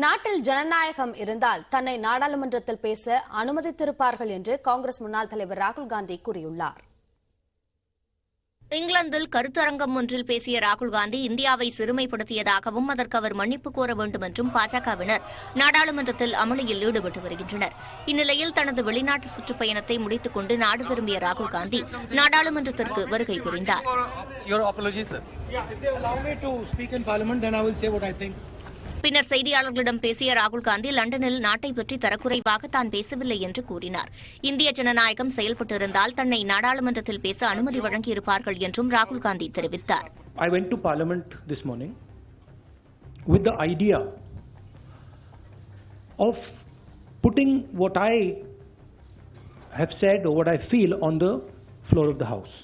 நாட்டில் ஜனநாயகம் இருந்தால் தன்னை நாடாளுமன்றத்தில் பேச அனுமதித்திருப்பார்கள் என்று காங்கிரஸ் முன்னாள் தலைவர் ராகுல் காந்தி கூறியுள்ளார். இங்கிலாந்தில் கருத்தரங்கம் ஒன்றில் பேசிய ராகுல் காந்தி இந்தியாவை சிறுமைப்படுத்தியதாகவும் அதற்கு அவர் மன்னிப்பு கோர வேண்டும் என்றும் பாஜகவினர் நாடாளுமன்றத்தில் அமளியில் ஈடுபட்டு வருகின்றனர். இந்நிலையில் தனது வெளிநாட்டு சுற்றுப்பயணத்தை முடித்துக் கொண்டு நாடு திரும்பிய ராகுல் காந்தி நாடாளுமன்றத்திற்கு வருகை புரிந்தார். பின்னர் செய்தியாளர்களிடம் பேசிய ராகுல் காந்தி லண்டனில் நாட்டை பற்றி தரக்குறைவாக தான் பேசவில்லை என்று கூறினார். இந்திய ஜனநாயகம் செயல்பட்டிருந்தால் தன்னை நாடாளுமன்றத்தில் பேச அனுமதி வழங்கியிருப்பார்கள் என்றும் ராகுல் காந்தி தெரிவித்தார். I went to Parliament this morning with the idea of putting what I have said or what I feel on the floor of the House.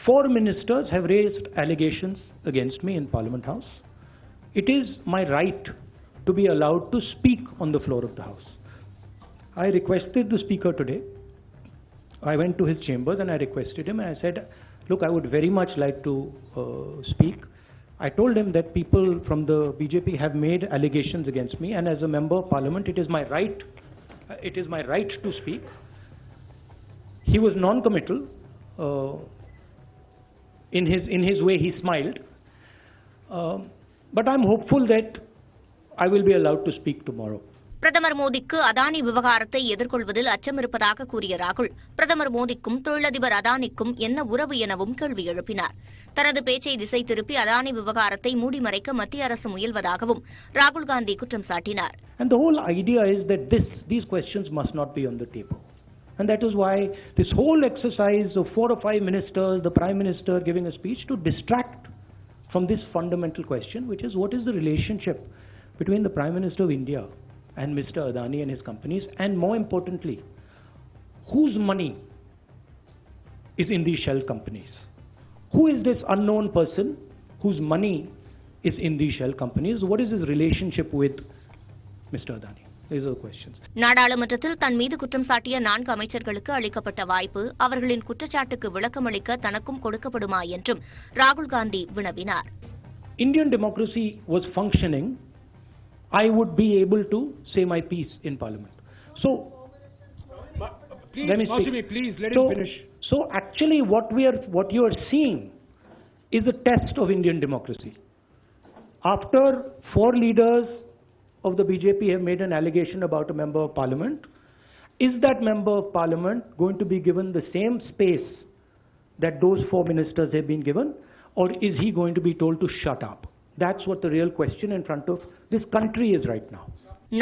4 ministers have raised allegations against me in Parliament House. It is my right to be allowed to speak on the floor of the House. I requested the Speaker today. I went to his chambers and I requested him and I said, look, I would very much like to speak. I told him that people from the BJP have made allegations against me, and as a member of Parliament, it is my right to speak. He was non-committal. In his way, he smiled. But I'm hopeful that I will be allowed to speak tomorrow. பிரதமர் மோடிக்கு அதானி விவகாரத்தை எதிர்கொள்வதில் அச்சம் இருப்பதாக கூறிய ராகுல், பிரதமர் மோடிக்கும் தொழிலதிபர் அதானிக்கும் என்ன உறவு எனவும் கேள்வி எழுப்பினார். தனது பேச்சை திசை திருப்பி அதானி விவகாரத்தை மூடி மறைக்க மத்திய அரசு முயல்வதாகவும் ராகுல் காந்தி குற்றம் சாட்டினார். And the whole idea is that these questions must not be on the table. And that is why this whole exercise of 4 or 5 ministers, the Prime Minister giving a speech to distract from this fundamental question, which is what is the relationship between the Prime Minister of India and Mr. Adani and his companies, and more importantly, whose money is in these shell companies? Who is this unknown person whose money is in these shell companies? What is his relationship with Mr. Adani? These are the questions. நாடாளுமன்றத்தில் தன் மீது குற்றம் சாட்டிய 4 அமைச்சர்களுக்கு அளிக்கப்பட்ட வாய்ப்பு அவர்களின் குற்றச்சாட்டுக்கு விளக்கமளிக்க தனக்கும் கொடுக்கப்படுமா என்றும் ராகுல் காந்தி வினவினார். Indian democracy was functioning, I would be able to say my piece in Parliament. So, let me speak. Please, let him finish. So actually what you are seeing is a test of Indian democracy. After 4 leaders of the BJP have made an allegation about a member of Parliament, is that member of Parliament going to be given the same space that those 4 ministers have been given, or is he going to be told to shut up? That's what the real question in front of this country is right now.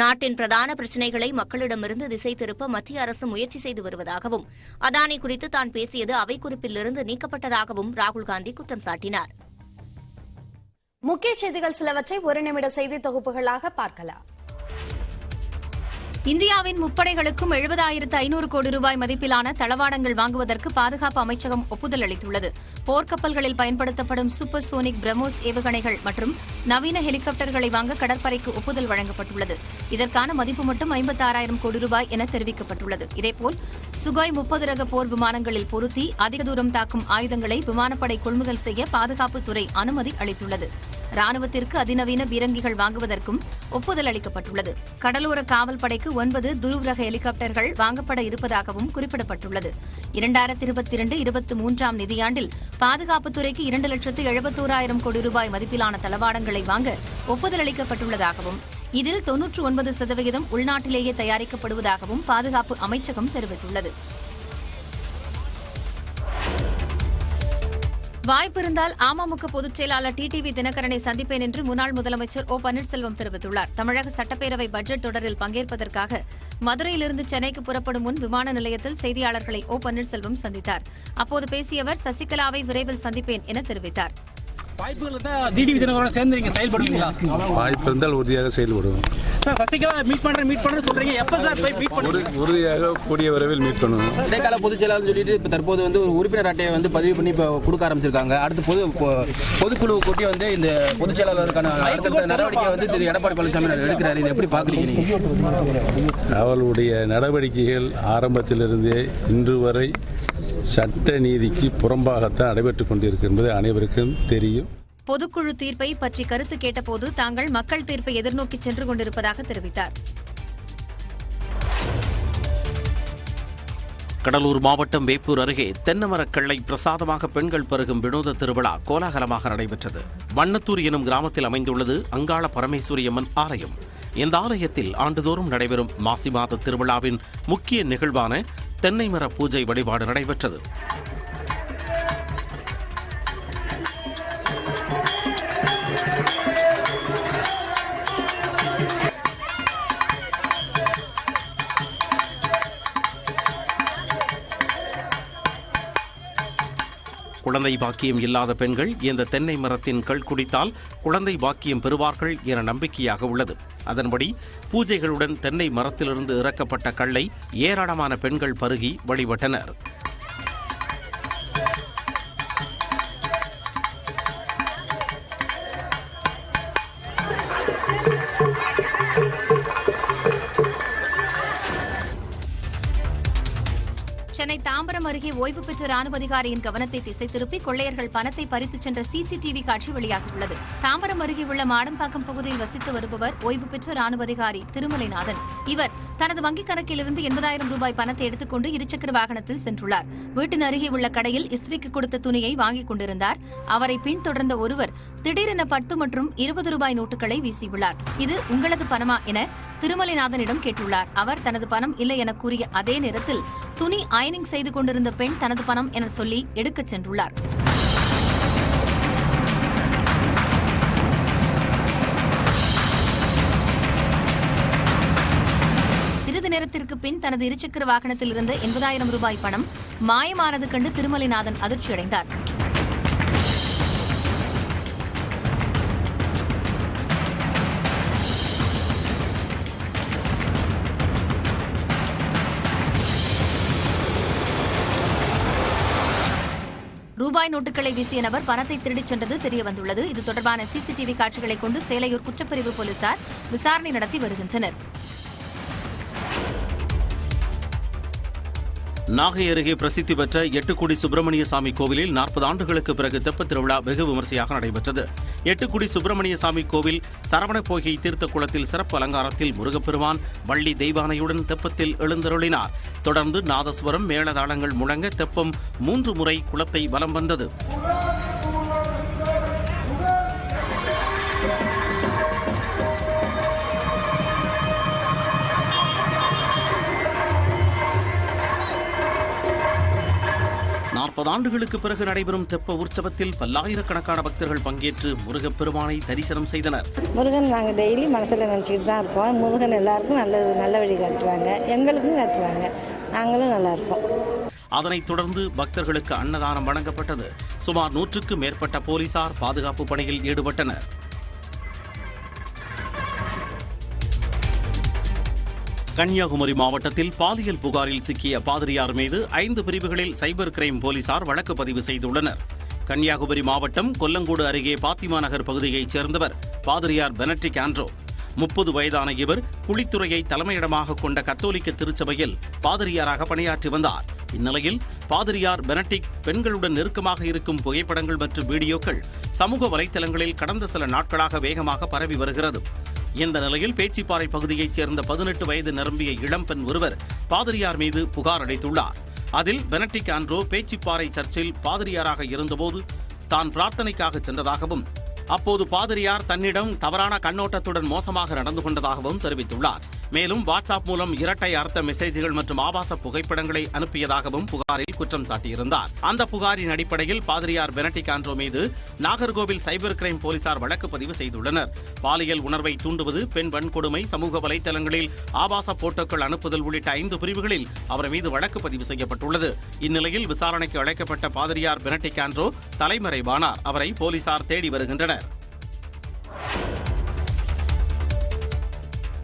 நாட்டின் பிரதான பிரச்சினைகளை மக்களிடமிருந்து திசை திருப்ப மத்திய அரசு முயற்சி செய்து வருவதாகவும் அதானி குறித்து தான் பேசியது அவை குறிப்பிலிருந்து நீக்கப்பட்டதாகவும் ராகுல் காந்தி குற்றம் சாட்டினார். முக்கிய செய்திகள் சிலவற்றை 1 நிமிட செய்தி தொகுப்புகளாக பார்க்கலாம். இந்தியாவின் முப்படைகளுக்கும் 70,500 கோடி ரூபாய் மதிப்பிலான தளவாடங்கள் வாங்குவதற்கு பாதுகாப்பு அமைச்சகம் ஒப்புதல் அளித்துள்ளது. போர்க்கப்பல்களில் பயன்படுத்தப்படும் சூப்பர் சோனிக் பிரம்மோஸ் ஏவுகணைகள் மற்றும் நவீன ஹெலிகாப்டர்களை வாங்க கடற்படைக்கு ஒப்புதல் வழங்கப்பட்டுள்ளது. இதற்கான மதிப்பு மட்டும் 56,000 கோடி ரூபாய் என தெரிவிக்கப்பட்டுள்ளது. இதேபோல் சுகாய் 30 ரக போர் விமானங்களில் பொருத்தி அதிக தூரம் தாக்கும் ஆயுதங்களை விமானப்படை கொள்முதல் செய்ய பாதுகாப்புத்துறை அனுமதி அளித்துள்ளது. ராணுவத்திற்கு அதிநவீன பீரங்கிகள் வாங்குவதற்கும் ஒப்புதல் அளிக்கப்பட்டுள்ளது. கடலோர காவல் படைக்கு 9 துருவ் ரக ஹெலிகாப்டர்கள் வாங்கப்பட இருப்பதாகவும் குறிப்பிடப்பட்டுள்ளது. 2022-23 நிதியாண்டில் பாதுகாப்புத்துறைக்கு 2,71,000 கோடி ரூபாய் மதிப்பிலான தளவாடங்களை வாங்க ஒப்புதல் அளிக்கப்பட்டுள்ளதாகவும் இதில் 99% உள்நாட்டிலேயே தயாரிக்கப்படுவதாகவும் பாதுகாப்பு அமைச்சகம் தெரிவித்துள்ளது. வாய்ப்பிருந்தால் அமமுக பொதுச் செயலாளர் டிடிவி தினகரனை சந்திப்பேன் என்று முன்னாள் முதலமைச்சர் ஓ பன்னீர்செல்வம் தெரிவித்துள்ளார். தமிழக சட்டப்பேரவை பட்ஜெட் தொடரில் பங்கேற்பதற்காக மதுரையிலிருந்து சென்னைக்கு புறப்படும் முன் விமான நிலையத்தில் செய்தியாளர்களை ஓ பன்னீர்செல்வம் சந்தித்தார். அப்போது பேசிய அவர் சசிகலாவை விரைவில் சந்திப்பேன் என தெரிவித்தார். வாய்ப்பு இருந்தால் உறுதியாக செயல்படுவோம். உறுதியாக கூடிய விரைவில் மீட் பண்ணுவோம். இடைக்கால பொதுச் செயலாளர் சொல்லிட்டு இப்ப தற்போது வந்து ஒரு உறுப்பினர் அட்டையை பதிவு பண்ணி கொடுக்க ஆரம்பிச்சிருக்காங்க. அடுத்து பொதுக்குழு கூட்டி இந்த பொதுச் செயலாளருக்கான அடுத்த நடவடிக்கை திரு எடப்பாடி பழனிசாமி எடுக்கிறாரு. இதை எப்படி பாக்குறீங்க நீங்க? அவர்களுடைய நடவடிக்கைகள் ஆரம்பத்திலிருந்தே இன்று வரை சட்ட நீதிக்கு புறம்பாகத்தான் நடைபெற்றுக் கொண்டிருக்கின்றது அனைவருக்கும் தெரியும். பொதுக்குழு தீர்ப்பை பற்றி கருத்து கேட்டபோது தாங்கள் மக்கள் தீர்ப்பை எதிர்நோக்கி சென்று கொண்டிருப்பதாக தெரிவித்தார். கடலூர் மாவட்டம் வேப்பூர் அருகே தென்னமரக்கள்ளை பிரசாதமாக பெண்கள் பருகும் வினோத திருவிழா கோலாகலமாக நடைபெற்றது. வண்ணத்தூர் எனும் கிராமத்தில் அமைந்துள்ளது அங்காள பரமேஸ்வரியம்மன் ஆலயம். இந்த ஆலயத்தில் ஆண்டுதோறும் நடைபெறும் மாசி மாத திருவிழாவின் முக்கிய நிகழ்வான தென்னை மர பூஜை வழிபாடு நடைபெற்றது. குழந்தை பாக்கியம் இல்லாத பெண்கள் இந்த தென்னை மரத்தின் கள் குடித்தால் குழந்தை பாக்கியம் பெறுவார்கள் என நம்பிக்கையாக உள்ளது. அதன்படி பூஜைகளுடன் தென்னை மரத்திலிருந்து இறக்கப்பட்ட கல்லை ஏராளமான பெண்கள் பருகி வழிபட்டனர். சென்னை தாம்பரம் அருகே ஓய்வு பெற்ற ராணுவ அதிகாரியின் கவனத்தை திசை திருப்பி கொள்ளையர்கள் பணத்தை பறித்துச் சென்ற சிசிடிவி காட்சி வெளியாகியுள்ளது. தாம்பரம் அருகே உள்ள மாடம்பாக்கம் பகுதியில் வசித்து வருபவர் ஓய்வு பெற்ற ராணுவ அதிகாரி திருமலைநாதன். இவர் தனது வங்கிக் கணக்கிலிருந்து 80,000 ரூபாய் பணத்தை எடுத்துக்கொண்டு இருசக்கர வாகனத்தில் சென்றுள்ளார். வீட்டின் அருகே உள்ள கடையில் இஸ்திரிக்கு கொடுத்த துணியை வாங்கிக் கொண்டிருந்தார். அவரை பின்தொடர்ந்த ஒருவர் திடீரென 10 மற்றும் 20 ரூபாய் நோட்டுகளை வீசியுள்ளார். இது உங்களது பணமா என திருமலைநாதனிடம் கேட்டுள்ளார். அவர் தனது பணம் இல்லை என கூறிய அதே நேரத்தில் துணி அயனிங் செய்து கொண்டிருந்த பெண் தனது பணம் என சொல்லி எடுக்கச் சென்றுள்ளார். சிறிது நேரத்திற்கு பின் தனது இருசக்கர வாகனத்தில் இருந்த 80,000 ரூபாய் பணம் மாயமானது கண்டு திருமலைநாதன் அதிர்ச்சியடைந்தார். ரூபாய் நோட்டுகளை வீசிய நபர் பணத்தை திருடிச் சென்றது தெரியவந்துள்ளது. இது தொடர்பான சிசிடிவி காட்சிகளை கொண்டு சேலையூர் குற்றப்பிரிவு போலீசார் விசாரணை நடத்தி வருகின்றனர். நாகை அருகே பிரசித்தி பெற்ற எட்டுக்குடி சுப்பிரமணிய சாமி கோவிலில் 40 ஆண்டுகளுக்கு பிறகு தெப்பத் திருவிழா வெகு விமரிசையாக நடைபெற்றது. எட்டுக்குடி சுப்பிரமணிய சாமி கோவில் சரவணப்போகை தீர்த்த குளத்தில் சிறப்பு அலங்காரத்தில் முருகப்பெருமான் வள்ளி தெய்வானையுடன் தெப்பத்தில் எழுந்தருளினார். தொடர்ந்து நாதஸ்வரம் மேளதாளங்கள் முழங்க தெப்பம் 3 முறை குளத்தை வலம் வந்தது. ஆண்டுகளுக்கு பிறகு நடைபெறும் தெப்ப உற்சவத்தில் பல்லாயிரக்கணக்கான பக்தர்கள் பங்கேற்று முருகப்பெருமானை தரிசனம் செய்தனர். முருகன் நாங்கள் டெய்லி மனசில் நினச்சிக்கிட்டு தான் இருக்கோம். முருகன் எல்லாருக்கும் நல்ல வழி காட்டுறாங்க, எங்களுக்கும் காட்டுறாங்க, நாங்களும் நல்லா இருக்கோம். அதனைத் தொடர்ந்து பக்தர்களுக்கு அன்னதானம் வழங்கப்பட்டது. சுமார் 100க்கும் மேற்பட்ட போலீசார் பாதுகாப்பு பணியில் ஈடுபட்டனர். கன்னியாகுமரி மாவட்டத்தில் பாலியல் புகாரில் சிக்கிய பாதிரியார் மீது 5 பிரிவுகளில் சைபர் கிரைம் போலீசார் வழக்கு பதிவு செய்துள்ளனர். கன்னியாகுமரி மாவட்டம் கொல்லங்கோடு அருகே பாத்திமா நகர் பகுதியைச் சேர்ந்தவர் பாதிரியார் பெனடிக் ஆண்ட்ரோ. 30 வயதான இவர் குளித்துறையை தலைமையிடமாக கொண்ட கத்தோலிக்க திருச்சபையில் பாதிரியாராக பணியாற்றி வந்தார். இந்நிலையில் பாதிரியார் பெனடிக் பெண்களுடன் நெருக்கமாக இருக்கும் புகைப்படங்கள் மற்றும் வீடியோக்கள் சமூக வலைதளங்களில் கடந்த சில நாட்களாக வேகமாக பரவி வருகிறது. இந்த நிலையில் பேச்சிப்பாறை பகுதியைச் சேர்ந்த 18 வயது நிரம்பிய இளம்பெண் ஒருவர் பாதிரியார் மீது புகார் அளித்துள்ளார். அதில் பெனடிக் ஆண்ட்ரோ பேச்சிப்பாறை சர்ச்சில் பாதிரியாராக இருந்தபோது தான் பிரார்த்தனைக்காக சென்றதாகவும் அப்போது பாதிரியார் தன்னிடம் தவறான கண்ணோட்டத்துடன் மோசமாக நடந்து கொண்டதாகவும் தெரிவித்துள்ளார். மேலும் வாட்ஸ்அப் மூலம் இரட்டை அர்த்த மெசேஜ்கள் மற்றும் ஆபாச புகைப்படங்களை அனுப்பியதாகவும் புகாரில் குற்றம் சாட்டியிருந்தார். அந்த புகாரின் அடிப்படையில் பாதிரியார் பெனடிக் ஆண்ட்ரோ மீது நாகர்கோவில் சைபர் கிரைம் போலீசார் வழக்கு பதிவு செய்துள்ளனர். பாலியல் உணர்வை தூண்டுவது, பெண் வன்கொடுமை, சமூக வலைதளங்களில் ஆபாச போட்டோக்கள் அனுப்புதல் உள்ளிட்ட 5 பிரிவுகளில் அவர் மீது வழக்கு பதிவு செய்யப்பட்டுள்ளது. இந்நிலையில் விசாரணைக்கு அழைக்கப்பட்ட பாதிரியார் பெனடிக் ஆண்ட்ரோ தலைமறைவானார். அவரை போலீசார் தேடி வருகின்றனர்.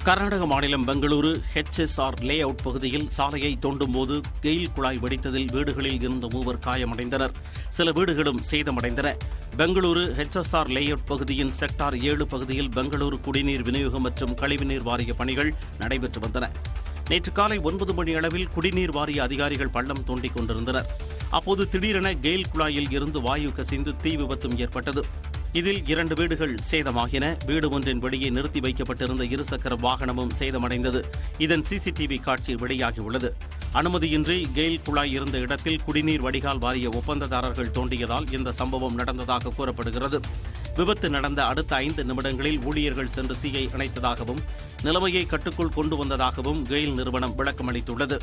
கர்நாடக மாநிலம் பெங்களூரு HSR லே அவுட் பகுதியில் சாலையை தோண்டும் போது கெயில் குழாய் வெடித்ததில் வீடுகளில் இருந்த 3 காயமடைந்தனர். சில வீடுகளும் சேதமடைந்தன. பெங்களூரு HSR லே அவுட் பகுதியின் செக்டார் 7 பகுதியில் பெங்களூரு குடிநீர் விநியோகம் மற்றும் கழிவுநீர் வாரிய பணிகள் நடைபெற்று வந்தன. நேற்று காலை 9 மணி அளவில் குடிநீர் வாரிய அதிகாரிகள் பள்ளம் தோண்டிக் கொண்டிருந்தனர். அப்போது திடீரென கெயில் குழாயில் இருந்து வாயு கசிந்து தீ விபத்தும் ஏற்பட்டது. இதில் 2 வீடுகள் சேதமாகின. வீடு ஒன்றின் வெளியே நிறுத்தி வைக்கப்பட்டிருந்த இருசக்கர வாகனமும் சேதமடைந்தது. இதன் சிசிடிவி காட்சி வெளியாகியுள்ளது. அனுமதியின்றி கெயில் குழாய் இருந்த இடத்தில் குடிநீர் வடிகால் வாரிய ஒப்பந்ததாரர்கள் தோண்டியதால் இந்த சம்பவம் நடந்ததாக கூறப்படுகிறது. விபத்து நடந்த அடுத்த 5 நிமிடங்களில் ஊழியர்கள் சென்று தீயை அணைத்ததாகவும் நிலைமையை கட்டுக்குள் கொண்டு வந்ததாகவும் கெயில் நிறுவனம் விளக்கமளித்துள்ளது.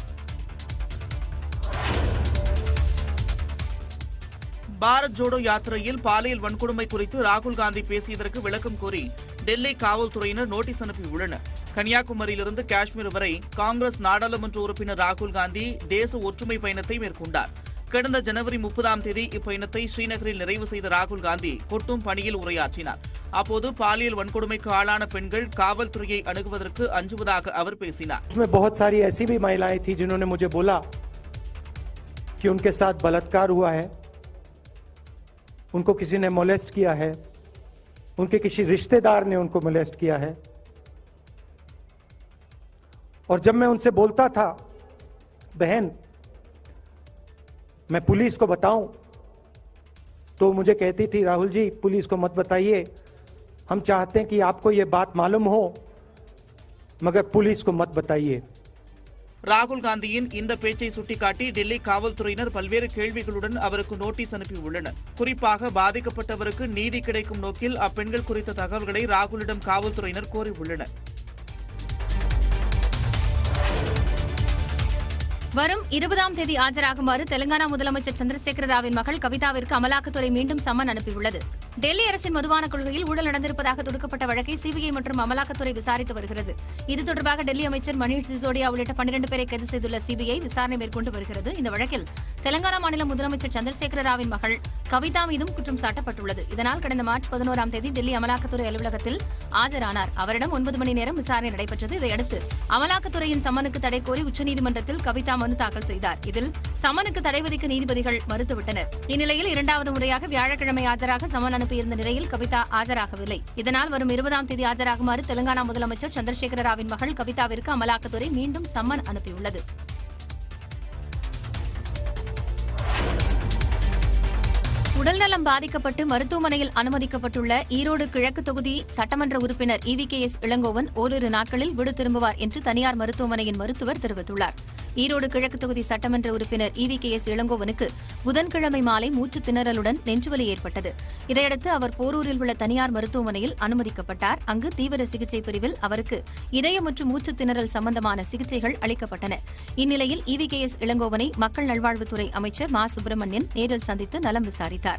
பாரத் ஜோடோ யாத்திரையில் பாலியல் வன்கொடுமை குறித்து ராகுல் காந்தி பேசியதற்கு விளக்கம் கோரி டெல்லி காவல்துறையினர் நோட்டீஸ் அனுப்பியுள்ளனர். கன்னியாகுமரியிலிருந்து காஷ்மீர் வரை காங்கிரஸ் நாடாளுமன்ற உறுப்பினர் ராகுல் காந்தி தேச ஒற்றுமை பயணத்தை மேற்கொண்டார். கடந்த ஜனவரி 30ஆம் தேதி இப்பயணத்தை ஸ்ரீநகரில் நிறைவு செய்த ராகுல் காந்தி கொட்டும் பணியில் உரையாற்றினார். அப்போது பாலியல் வன்கொடுமைக்கு ஆளான பெண்கள் காவல்துறையை அணுகுவதற்கு அஞ்சுவதாக அவர் பேசினார். बहुत सारी ऐसी भी महिलाएं थी जिन्होंने मुझे बोला कि उनके साथ बलात्कार हुआ है, उनको किसी ने मोलेस्ट किया है, उनके किसी रिश्तेदार ने उनको मोलेस्ट किया है। और जब मैं उनसे बोलता था बहन मैं पुलिस को बताऊं, तो मुझे कहती थी राहुल जी पुलिस को मत बताइए, हम चाहते हैं कि आपको ये बात मालूम हो मगर पुलिस को मत बताइए. ராகுல் காந்தியின் இந்த பேச்சை சுட்டிக்காட்டி டெல்லி காவல்துறையினர் பல்வேறு கேள்விகளுடன் அவருக்கு நோட்டீஸ் அனுப்பியுள்ளனர். குறிப்பாக பாதிக்கப்பட்டவருக்கு நீதி கிடைக்கும் நோக்கில் அப்பெண்கள் குறித்த தகவல்களை ராகுலிடம் காவல்துறையினர் கோரியுள்ளனர். வரும் 20ஆம் தேதி ஆஜராகுமாறு தெலுங்கானா முதலமைச்சர் சந்திரசேகர ராவின் மகள் கவிதாவிற்கு அமலாக்கத்துறை மீண்டும் சம்மன் அனுப்பியுள்ளது. டெல்லி அரசின் மதுபான கொள்கையில் ஊழல் நடந்திருப்பதாக தொடுக்கப்பட்ட வழக்கை சிபிஐ மற்றும் அமலாக்கத்துறை விசாரித்து வருகிறது. இது தொடர்பாக டெல்லி அமைச்சர் மணீஷ் சிசோடியா உள்ளிட்ட 12 பேரை கைது செய்துள்ள சிபிஐ விசாரணை மேற்கொண்டு வருகிறது. இந்த வழக்கில் தெலுங்கானா மாநில முதலமைச்சர் சந்திரசேகர ராவின் மகள் கவிதா மீதும் குற்றம் சாட்டப்பட்டுள்ளது. இதனால் கடந்த மார்ச் 11ஆம் தேதி டெல்லி அமலாக்கத்துறை அலுவலகத்தில் ஆஜரானார். அவரிடம் 9 மணி நேரம் விசாரணை நடைபெற்றது. இதையடுத்து அமலாக்கத்துறையின் சம்மனுக்கு தடை கோரி உச்சநீதிமன்றத்தில் கவிதா மனு தாக்கல் செய்தார். இதில் சம்மனுக்கு தடை விதிக்க நீதிபதிகள் மறுத்துவிட்டனர். இந்நிலையில் 2வது முறையாக வியாழக்கிழமை ஆஜராக சம்மன் அனுப்பியிருந்த நிலையில் கவிதா ஆஜராகவில்லை. இதனால் வரும் 20ஆம் தேதி ஆஜராகுமாறு தெலுங்கானா முதலமைச்சர் சந்திரசேகர ராவின் மகள் கவிதாவிற்கு அமலாக்கத்துறை மீண்டும் சம்மன் அனுப்பியுள்ளது. உடல்நலம் பாதிக்கப்பட்டு மருத்துவமனையில் அனுமதிக்கப்பட்டுள்ள ஈரோடு கிழக்கு தொகுதி சட்டமன்ற உறுப்பினர் EVKS இளங்கோவன் ஓரிரு நாட்களில் வீடு திரும்புவார் என்று தனியார் மருத்துவமனையின் மருத்துவர் தெரிவித்துள்ளார். ஈரோடு கிழக்கு தொகுதி சட்டமன்ற உறுப்பினர் EVKS இளங்கோவனுக்கு புதன்கிழமை மாலை மூச்சுத் திணறலுடன் நெஞ்சுவலி ஏற்பட்டது. இதையடுத்து அவர் போரூரில் உள்ள தனியார் மருத்துவமனையில் அனுமதிக்கப்பட்டார். அங்கு தீவிர சிகிச்சை பிரிவில் அவருக்கு இதயம் மற்றும் மூச்சுத் திணறல் சம்பந்தமான சிகிச்சைகள் அளிக்கப்பட்டன. இந்நிலையில் EVKS இளங்கோவனை மக்கள் நல்வாழ்வுத்துறை அமைச்சர் மா சுப்பிரமணியன் நேரில் சந்தித்து நலம் விசாரித்தார்.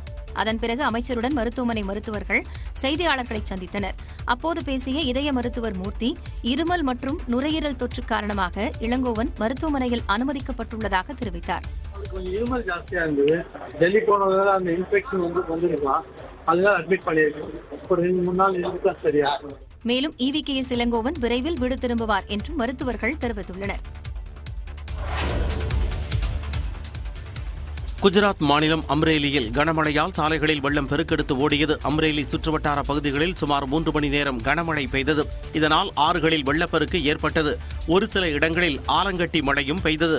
அதன் பிறகு அமைச்சருடன் மருத்துவமனை மருத்துவர்கள் செய்தியாளர்களை சந்தித்தனர். அப்போது பேசிய இதய மருத்துவர் மூர்த்தி, இருமல் மற்றும் நுரையீரல் தொற்று காரணமாக இளங்கோவன் மருத்துவமனையில் அனுமதிக்கப்பட்டுள்ளதாக தெரிவித்தார். இருமல் ஜாஸ்தியா இருந்தது, டெல்லி போனதால அந்த இன்ஃபெக்ஷன் வந்துருக்கலாம், அதனால அட்மிட் பண்ணியிருக்கோம். ஒரு 2-3 நாள் இருந்தா சரியா. மேலும் EVKS இளங்கோவன் விரைவில் வீடு திரும்புவார் என்றும் மருத்துவர்கள் தெரிவித்துள்ளனர். குஜராத் மாநிலம் அம்ரேலியில் கனமழையால் சாலைகளில் வெள்ளம் பெருக்கெடுத்து ஓடியது. அம்ரேலி சுற்றுவட்டார பகுதிகளில் சுமார் 3 மணி நேரம் கனமழை பெய்தது. இதனால் ஆறுகளில் வெள்ளப்பெருக்கு ஏற்பட்டது. ஒரு சில இடங்களில் ஆலங்கட்டி மழையும் பெய்தது.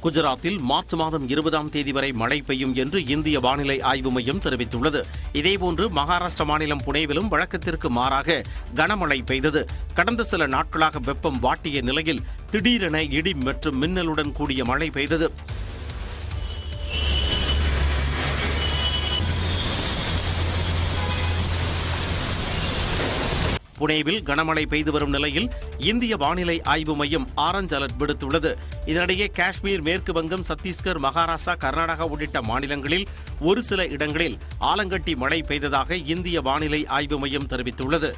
குஜராத்தில் மார்ச் மாதம் 20ஆம் தேதி வரை மழை பெய்யும் என்று இந்திய வானிலை ஆய்வு மையம் தெரிவித்துள்ளது. இதேபோன்று மகாராஷ்டிர மாநிலம் புனேவிலும் வழக்கத்திற்கு மாறாக கனமழை பெய்தது. கடந்த சில நாட்களாக வெப்பம் வாட்டிய நிலையில் திடீரென இடி மற்றும் மின்னலுடன் கூடிய மழை பெய்தது. புனேவில் கனமழை பெய்து வரும் நிலையில் இந்திய வானிலை ஆய்வு மையம் ஆரஞ்ச் அலர்ட் விடுத்துள்ளது. இதனிடையே காஷ்மீர், மேற்கு வங்கம், சத்தீஸ்கர், மகாராஷ்டிரா, கர்நாடகா உள்ளிட்ட மாநிலங்களில் ஒரு சில இடங்களில் ஆலங்கட்டி மழை பெய்ததாக இந்திய வானிலை ஆய்வு மையம் தெரிவித்துள்ளது.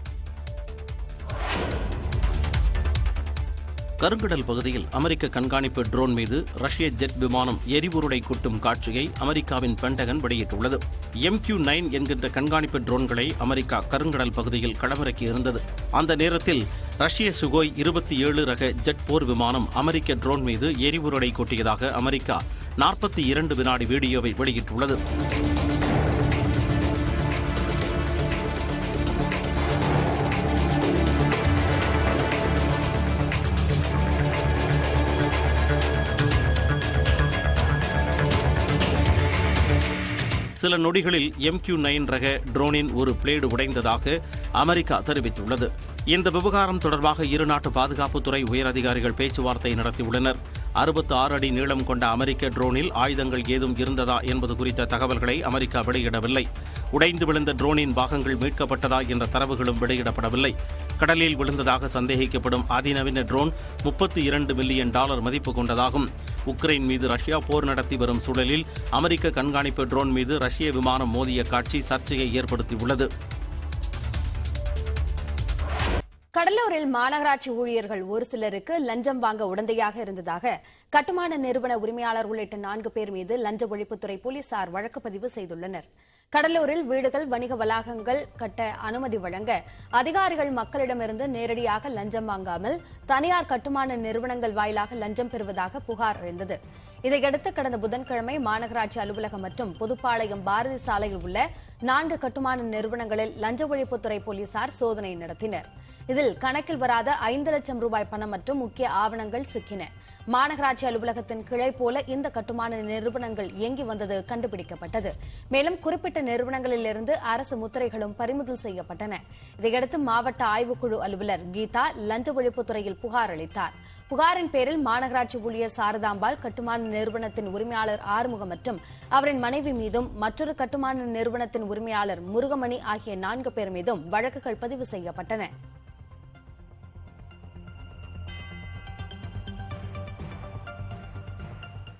கருங்கடல் பகுதியில் அமெரிக்க கண்காணிப்பு ட்ரோன் மீது ரஷ்ய ஜெட் விமானம் எரிபொருளை கொட்டும் காட்சியை அமெரிக்காவின் பென்டகன் வெளியிட்டுள்ளது. MQ-9 என்கின்ற கண்காணிப்பு ட்ரோன்களை அமெரிக்கா கருங்கடல் பகுதியில் களமிறக்கி இருந்தது. அந்த நேரத்தில் ரஷ்ய சுகோய் 27 ரக ஜெட் போர் விமானம் அமெரிக்க ட்ரோன் மீது எரிபொருளை கொட்டியதாக அமெரிக்கா 42 வினாடி வீடியோவை வெளியிட்டுள்ளது. சில நொடிகளில் MQ-9 ரக ட்ரோனின் ஒரு பிளேடு உடைந்ததாக அமெரிக்கா தெரிவித்துள்ளது. இந்த விவகாரம் தொடர்பாக இரு நாட்டு பாதுகாப்புத்துறை உயரதிகாரிகள் பேச்சுவார்த்தை நடத்தியுள்ளனர். 66 அடி நீளம் கொண்ட அமெரிக்க ட்ரோனில் ஆயுதங்கள் ஏதும் இருந்ததா என்பது குறித்த தகவல்களை அமெரிக்கா வெளியிடவில்லை. உடைந்து விழுந்த ட்ரோனின் பாகங்கள் மீட்கப்பட்டதா என்ற தரவுகளும் வெளியிடப்படவில்லை. கடலில் விழுந்ததாக சந்தேகிக்கப்படும் அதிநவீன ட்ரோன் $32 மில்லியன் மதிப்பு கொண்டதாகும். உக்ரைன் மீது ரஷ்யா போர் நடத்தி வரும் சூழலில் அமெரிக்க கண்காணிப்பு ட்ரோன் மீது ரஷ்ய விமானம் மோதிய காட்சி சர்ச்சையை ஏற்படுத்தியுள்ளது. கடலூரில் மாநகராட்சி ஊழியர்கள் ஒரு சிலருக்கு லஞ்சம் வாங்க உடந்தையாக இருந்ததாக கட்டுமான நிறுவன உரிமையாளர் உள்ளிட்ட 4 பேர் மீது லஞ்ச ஒழிப்புத்துறை போலீசார் வழக்கு பதிவு செய்துள்ளனர். கடலூரில் வீடுகள், வணிக வளாகங்கள் கட்ட அனுமதி வழங்க அதிகாரிகள் மக்களிடமிருந்து நேரடியாக லஞ்சம் வாங்காமல் தனியார் கட்டுமான நிறுவனங்கள் வாயிலாக லஞ்சம் பெறுவதாக புகார் எழுந்தது. இதையடுத்து கடந்த புதன்கிழமை மாநகராட்சி அலுவலகம் மற்றும் புதுப்பாளையம் பாரதி சாலையில் உள்ள 4 கட்டுமான நிறுவனங்களில் லஞ்ச ஒழிப்புத்துறை போலீசார் சோதனை நடத்தினர். இதில் கணக்கில் வராத 5 லட்சம் ரூபாய் பணம் மற்றும் முக்கிய ஆவணங்கள் சிக்கின. மாநகராட்சி அலுவலகத்தின் கிளை போல இந்த கட்டுமான நிறுவனங்கள் இயங்கி வந்தது கண்டுபிடிக்கப்பட்டது. மேலும் குறிப்பிட்ட நிறுவனங்களிலிருந்து அரசு முத்திரைகளும் பறிமுதல் செய்யப்பட்டன. இதையடுத்து மாவட்ட ஆய்வுக்குழு அலுவலர் கீதா லஞ்ச ஒழிப்புத்துறையில் புகார் அளித்தார். புகாரின் பேரில் மாநகராட்சி ஊழியர் சாரதாம்பாள், கட்டுமான நிறுவனத்தின் உரிமையாளர் ஆறுமுகம் மற்றும் அவரின் மனைவி மீதும் மற்றொரு கட்டுமான நிறுவனத்தின் உரிமையாளர் முருகமணி ஆகிய 4 பேர் மீதும் வழக்குகள் பதிவு செய்யப்பட்டன.